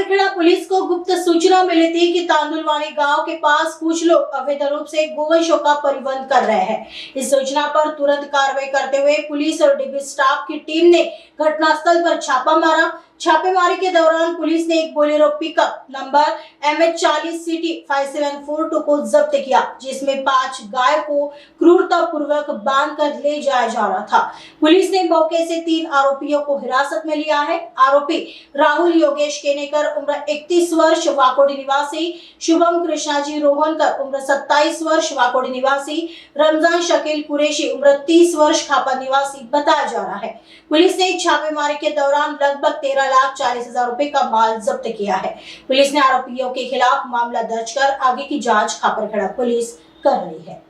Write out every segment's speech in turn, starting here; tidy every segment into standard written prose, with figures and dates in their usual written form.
Khaparkheda police को गुप्त सूचना मिली थी कि तांदुलवानी गांव के पास कुछ लोग अवैध रूप से गोवंशों का परिवहन कर रहे हैं। इस सूचना पर तुरंत कार्रवाई करते हुए पुलिस और डीबी स्टाफ की टीम ने घटनास्थल पर छापा मारा। छापेमारी के दौरान पुलिस ने एक Bolero pickup number MH40 CT 5742 को जब्त किया, जिसमें 5 गाय को क्रूरता पूर्वक बांधकर ले जाया जा रहा था। पुलिस ने मौके से 3 आरोपियों को हिरासत में लिया है। आरोपी राहुल योगेश केनेकर उम्र 31 वर्ष वाकोड़ी निवासी, शुभम कृष्णाजी रोहनकर उम्र 27 वर्ष वाकोड़ी निवासी, रमजान शकील कुरैशी उम्र 30 वर्ष खापा निवासी बताया जा रहा है। पुलिस ने छापेमारी के दौरान लगभग 13,40,000 रुपए का माल जब्त किया है। पुलिस ने आरोपियों के खिलाफ मामला दर्ज कर आगे की जांच खापरखेड़ा पुलिस कर रही है।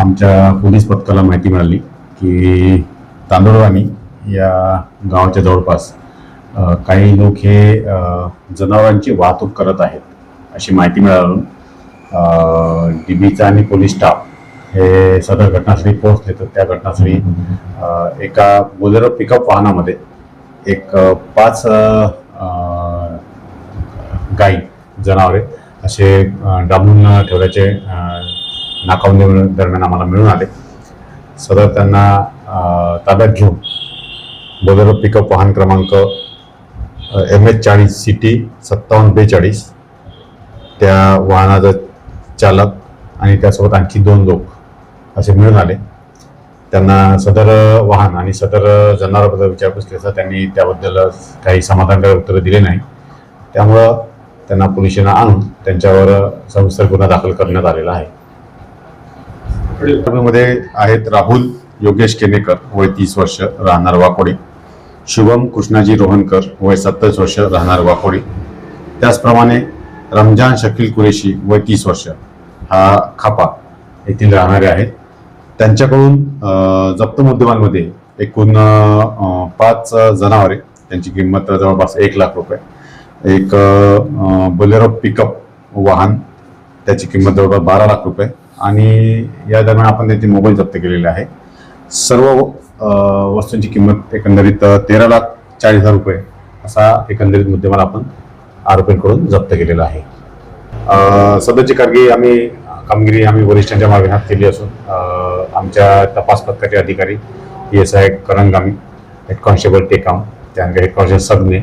आमच्या पोलीस पथकाला माहिती मिळाली की तांदुळवानी या गावाच्या जवळपास काही लोक हे जनावरांची वाहतूक करत आहेत अशी माहिती मिळाली। डीबीचा आणि पोलीस स्टाफ हे सदर घटनास्थळी पोहोचले तर त्या घटनास्थळी एका बोलेरो पिकअप वाहनामध्ये एक 5 गाई जनावरे असे डांबून ठेवल्याचे नाकाबंदी दरम्यान आम्हाला मिळून आले। सदर त्यांना ताब्यात घेऊन बोलेरो पिकअप वाहन क्रमांक MH40 CT 5742 त्या वाहनाचा चालक आणि त्यासोबत आणखी 2 लोक असे मिळून आले। त्यांना सदर वाहन आणि सदर जनावरांबद्दल विचारपूस केली असता त्यांनी त्याबद्दल काही समाधानकारक उत्तर दिले नाही। त्यामुळे त्यांना पोलिसांना आणून त्यांच्यावर सविस्तर गुन्हा दाखल करण्यात आलेला आहे। मध्ये आहेत राहुल योगेश केनेकर वय 30 वर्ष राहणार वाकोडी, शुभम कृष्णाजी रोहनकर वय 27 वर्ष राहणार वाकोडी, त्याचप्रमाणे रमजान शकील कुरैशी वय 30 वर्ष हा खापा येथील राहणारे आहेत। त्यांच्याकडून जप्त मुद्देमालमध्ये एकूण 5 जनावरे त्यांची किंमत जवळपास 1 लाख रुपये, एक बोलेरो पिकअप वाहन त्याची किंमत जवळपास 12 लाख रुपये आणि या दरम्यान आपण त्यांचे मोबाईल जप्त केलेले आहे। सर्व वस्तूंची किंमत एकंदरीत 13,40,000 रुपये असा एकंदरीत मुद्देमाल आपण आरोपींकडून जप्त केलेला आहे। सदरची कामगिरी आम्ही वरिष्ठांच्या मार्गदर्शनात केली असून आमच्या तपास पथकाचे अधिकारी PSI करंगामी, हेड कॉन्स्टेबल टेकाम, त्यानंतर हेड कॉन्स्टेबल सगने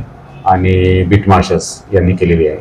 आणि बीट मार्शल्स यांनी केलेली आहे।